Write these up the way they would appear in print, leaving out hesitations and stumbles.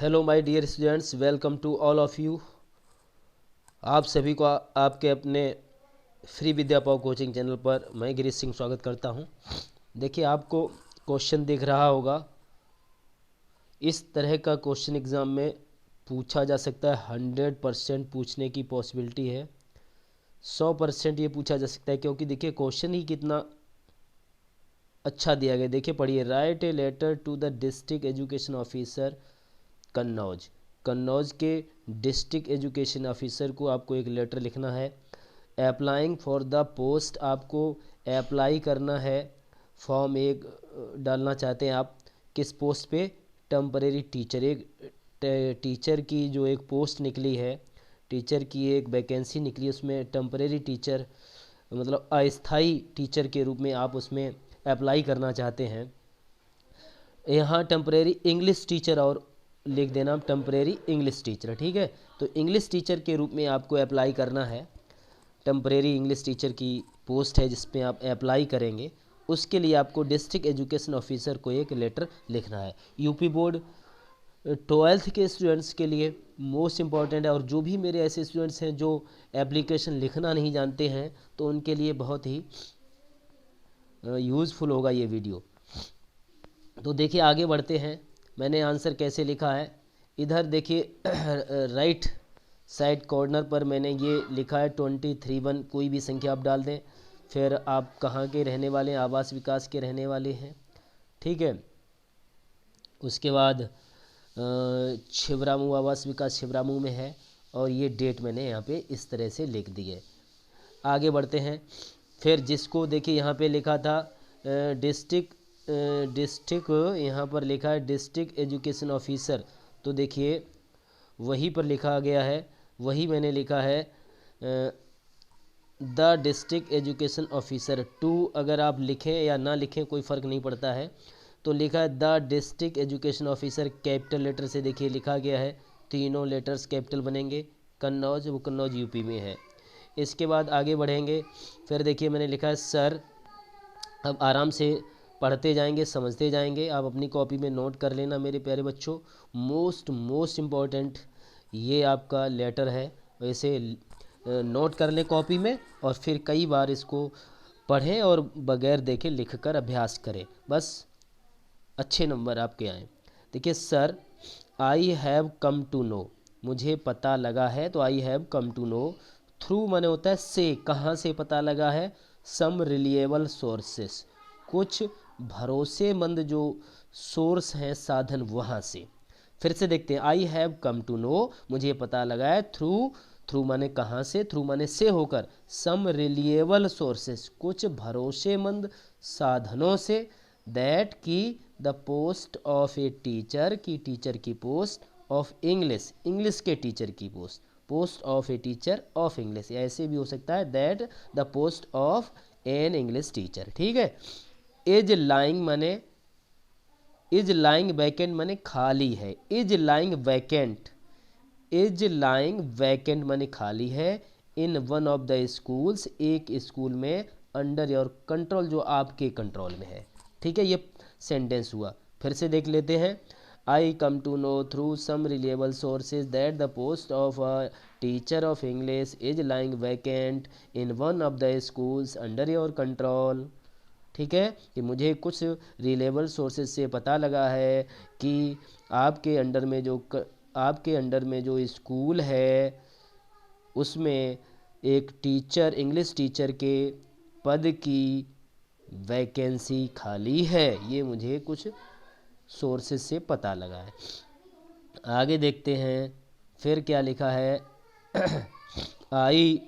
Hello my dear students, welcome to all of you. आप सभी को आपके अपने फ्री विद्या पाओ कोचिंग चैनल पर मैं गिरीश सिंह स्वागत करता हूं। देखिए, आपको क्वेश्चन दिख रहा होगा। इस तरह का क्वेश्चन एग्ज़ाम में पूछा जा सकता है। 100% पूछने की पॉसिबिलिटी है। 100% ये पूछा जा सकता है, क्योंकि देखिए क्वेश्चन ही कितना अच्छा दिया गया। देखिए, पढ़िए। Write a letter to the district education officer Kannauj. Kannauj के डिस्ट्रिक्ट एजुकेशन ऑफिसर को आपको एक लेटर लिखना है। अप्लाइंग फॉर द पोस्ट, आपको अप्लाई करना है। फॉर्म एक डालना चाहते हैं आप। किस पोस्ट पे? Temporary teacher. एक टीचर की जो एक पोस्ट निकली है, टीचर की एक वैकेंसी निकली है, उसमें टेम्परेरी टीचर मतलब अस्थाई टीचर के रूप में आप उसमें अप्लाई करना चाहते हैं। यहाँ टेम्परेरी इंग्लिश टीचर और लिख देना, टेम्परेरी इंग्लिश टीचर। ठीक है, तो इंग्लिश टीचर के रूप में आपको अप्लाई करना है। टेम्परेरी इंग्लिश टीचर की पोस्ट है जिस पे आप अप्लाई करेंगे। उसके लिए आपको डिस्ट्रिक्ट एजुकेशन ऑफिसर को एक लेटर लिखना है। यूपी बोर्ड 12th के स्टूडेंट्स के लिए मोस्ट इम्पॉर्टेंट है, और जो भी मेरे ऐसे स्टूडेंट्स हैं जो एप्लीकेशन लिखना नहीं जानते हैं, तो उनके लिए बहुत ही यूज़फुल होगा ये वीडियो। तो देखिए, आगे बढ़ते हैं। मैंने आंसर कैसे लिखा है, इधर देखिए राइट साइड कॉर्नर पर मैंने ये लिखा है 23(1). कोई भी संख्या आप डाल दें। फिर आप कहाँ के रहने वाले हैं? आवास विकास के रहने वाले हैं। ठीक है, उसके बाद छिबरामऊ, आवास विकास छिबरामऊ में है, और ये डेट मैंने यहाँ पे इस तरह से लिख दी है। आगे बढ़ते हैं। फिर जिसको देखिए यहाँ पे लिखा था डिस्ट्रिक्ट यहाँ पर लिखा है डिस्ट्रिक्ट एजुकेशन ऑफिसर, तो देखिए वहीं पर लिखा गया है, वही मैंने लिखा है the district education officer to. अगर आप लिखें या ना लिखें कोई फ़र्क नहीं पड़ता है, तो लिखा है the district education officer, capital letter से देखिए लिखा गया है। तीनों लेटर्स कैपिटल बनेंगे। कन्नौज, वो कन्नौज यूपी में है। इसके बाद आगे बढ़ेंगे। फिर देखिए मैंने लिखा है सर। अब आराम से पढ़ते जाएंगे, समझते जाएंगे। आप अपनी कॉपी में नोट कर लेना मेरे प्यारे बच्चों। मोस्ट इम्पॉर्टेंट ये आपका लेटर है, वैसे नोट कर लें कॉपी में, और फिर कई बार इसको पढ़ें और बगैर देखे लिख कर अभ्यास करें, बस अच्छे नंबर आपके आएँ। देखिए sir, I have come to know, मुझे पता लगा है, तो I have come to know. Through माने होता है से, कहाँ से पता लगा है? सम रिलिएबल सोर्सेस, कुछ भरोसेमंद जो सोर्स हैं, साधन, वहाँ से। फिर से देखते हैं। I have come to know, मुझे पता लगा है। थ्रू माने कहाँ से? थ्रू माने से होकर। सम रिलिएबल सोर्सेस, कुछ भरोसेमंद साधनों से। दैट की the post of a teacher, की टीचर की पोस्ट, ऑफ इंग्लिश, इंग्लिश के टीचर की post, post of a teacher of English. ऐसे भी हो सकता है that the post of an English teacher. ठीक है। इज लाइंग माने, इज लाइंग वैकेंट माने खाली है। Is lying vacant, is lying vacant माने खाली है। इन वन ऑफ द स्कूल्स, एक स्कूल में। अंडर योर कंट्रोल, जो आपके कंट्रोल में है। ठीक है, ये सेंटेंस हुआ। फिर से देख लेते हैं। I come to know through some reliable sources that the post of a teacher of English is lying vacant in one of the schools under your control. ठीक है, कि मुझे कुछ रिलेबल सोर्सेज से पता लगा है कि आपके अंडर में जो आपके अंडर में जो स्कूल है, उसमें एक टीचर, इंग्लिश टीचर के पद की वैकेंसी खाली है। ये मुझे कुछ सोर्सेज से पता लगा है। आगे देखते हैं। फिर क्या लिखा है आई,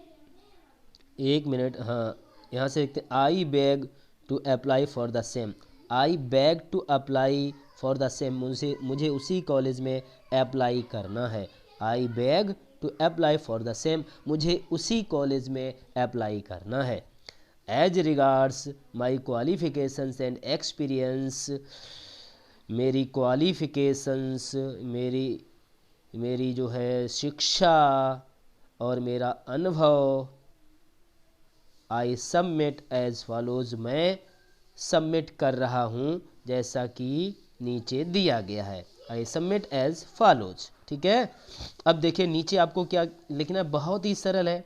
एक मिनट, हाँ, यहाँ से देखते हैं। I beg to apply for the same, I beg to apply for the same, मुझे उसी कॉलेज में अप्लाई करना है। I beg to apply for the same, मुझे उसी कॉलेज में अप्लाई करना है। As regards my qualifications and experience, मेरी क्वालिफिकेशंस, मेरी जो है शिक्षा और मेरा अनुभव। आई सबमिट एज फॉलोज, मैं सबमिट कर रहा हूँ जैसा कि नीचे दिया गया है। आई सबमिट एज फॉलोज। ठीक है, अब देखिए नीचे आपको क्या लिखना है, बहुत ही सरल है।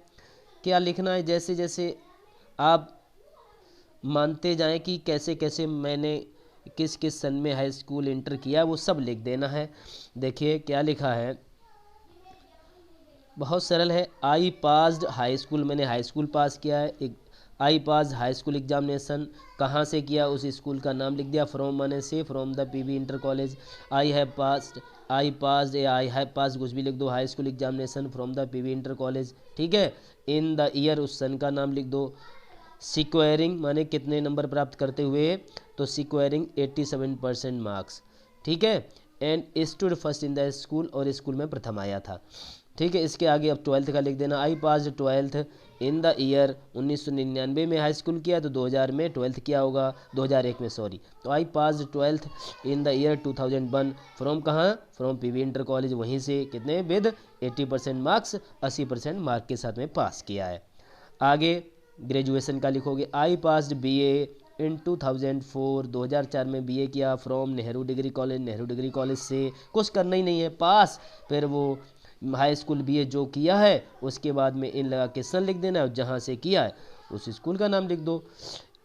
क्या लिखना है, जैसे जैसे आप मानते जाएं कि कैसे कैसे मैंने किस किस सन में हाई स्कूल इंटर किया, वो सब लिख देना है। देखिए क्या लिखा है, बहुत सरल है। आई पास्ड हाई स्कूल, मैंने हाई स्कूल पास किया है। एक आई पास हाई स्कूल एग्जामिनेशन, कहाँ से किया उस स्कूल का नाम लिख दिया। फ्रॉम माने से, from the PV inter college. I have passed, I passed या आई हैव पास कुछ भी लिख दो, high school examination from the PV inter college. ठीक है, इन द ईयर उस सन का नाम लिख दो। सिक्वेयरिंग माने कितने नंबर प्राप्त करते हुए, तो सिक्वेयरिंग 87% मार्क्स। ठीक है, and stood first in the school, और स्कूल में प्रथम आया था। ठीक है, इसके आगे अब 12th का लिख देना। आई पास 12th इन द ईयर 1999 में हाई स्कूल किया, तो 2000 में 12th किया होगा, 2001 में सॉरी। तो आई पास 12th in the year 2001 from कहाँ, फ्रॉम पीवी इंटर कॉलेज, वहीं से कितने विद 80% मार्क्स, 80% मार्क के साथ में पास किया है। आगे ग्रेजुएशन का लिखोगे। आई पास्ड बीए इन 2004, 2004 में बीए किया from Nehru degree college, Nehru degree college से, कुछ करना ही नहीं है, पास। फिर वो हाई स्कूल बीए जो किया है उसके बाद में इन लगा के सन लिख देना है, जहाँ से किया है उस स्कूल का नाम लिख दो।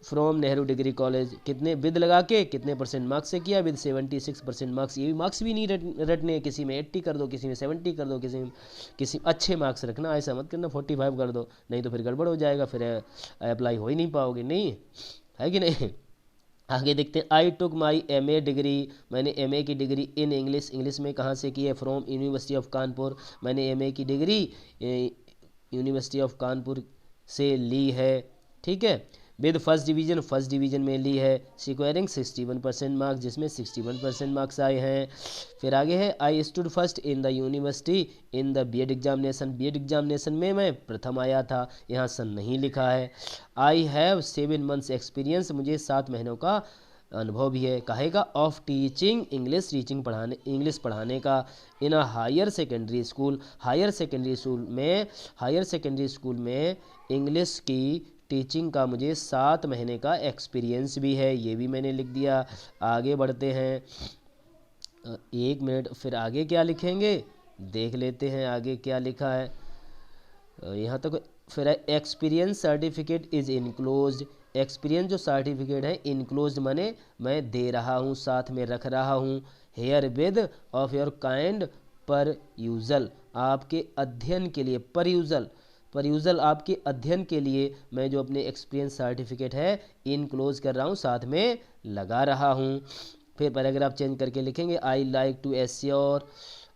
फ्रॉम नेहरू डिग्री कॉलेज, कितने विद लगा के कितने परसेंट मार्क्स से किया, विद 76% मार्क्स। ये भी मार्क्स भी नहीं रटने, किसी में 80 कर दो, किसी में 70 कर दो, किसी अच्छे मार्क्स रखना, ऐसा मत करना 45 कर दो, नहीं तो फिर गड़बड़ हो जाएगा, फिर अप्लाई हो ही नहीं पाओगे, नहीं है कि नहीं। आगे देखते हैं। आई टुक माई MA डिग्री, मैंने MA की डिग्री इन इंग्लिश, इंग्लिश में कहाँ से की है, फ्रॉम यूनिवर्सिटी ऑफ कानपुर, मैंने MA की डिग्री यूनिवर्सिटी ऑफ कानपुर से ली है। ठीक है, with first division, first division में ली है। सिक्वेयरिंग 61% मार्क्स, जिसमें 61% मार्क्स आए हैं। फिर आगे है I stood first in the university in the BEd examination, BEd examination में मैं प्रथम आया था, यहाँ सन नहीं लिखा है। आई हैव 7 months एक्सपीरियंस, मुझे 7 महीनों का अनुभव भी है, कहेगा ऑफ टीचिंग इंग्लिश, टीचिंग पढ़ाने, इंग्लिश पढ़ाने का। In a higher secondary school, higher secondary school में, हायर सेकेंडरी स्कूल में इंग्लिश की टीचिंग का मुझे 7 महीने का एक्सपीरियंस भी है, ये भी मैंने लिख दिया। आगे बढ़ते हैं, 1 मिनट, फिर आगे क्या लिखेंगे देख लेते हैं, आगे क्या लिखा है यहाँ तक। फिर experience certificate is enclosed, experience जो सर्टिफिकेट है इनक्लोज्ड माने मैं दे रहा हूँ, साथ में रख रहा हूँ। Here with of your kind पर यूजल, आपके अध्ययन के लिए, पर यूजल, पर यूजल आपके अध्ययन के लिए मैं जो अपने एक्सपीरियंस सर्टिफिकेट है इनक्लोज कर रहा हूँ, साथ में लगा रहा हूँ। फिर पैराग्राफ चेंज करके लिखेंगे। I like to assure,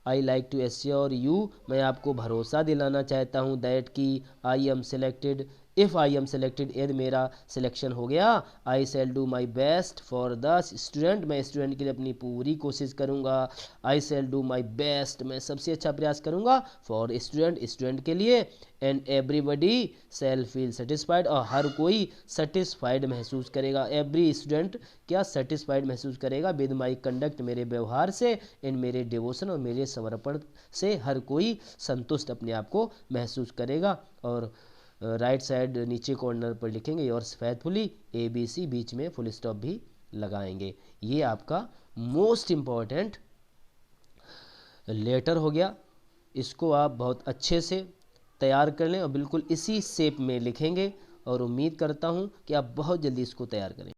I like to assure you, मैं आपको भरोसा दिलाना चाहता हूँ, दैट की I am selected, if I am selected, यदि मेरा सिलेक्शन हो गया, I shall do my best for the student, मैं स्टूडेंट के लिए अपनी पूरी कोशिश करूँगा। आई शैल डू माई बेस्ट, मैं सबसे अच्छा प्रयास करूँगा, फॉर स्टूडेंट, स्टूडेंट के लिए। And everybody shall feel satisfied, और हर कोई सेटिस्फाइड महसूस करेगा, एवरी स्टूडेंट क्या सेटिस्फाइड महसूस करेगा, विद माई कंडक्ट, मेरे व्यवहार से, एंड मेरे डिवोशन, और मेरे समर्पण से हर कोई संतुष्ट अपने आप को महसूस करेगा। और राइट साइड नीचे कॉर्नर पर लिखेंगे योर्स फेथफुली ABC, बीच में फुल स्टॉप भी लगाएंगे। ये आपका मोस्ट इम्पॉर्टेंट लेटर हो गया, इसको आप बहुत अच्छे से तैयार कर लें और बिल्कुल इसी शेप में लिखेंगे, और उम्मीद करता हूँ कि आप बहुत जल्दी इसको तैयार करें।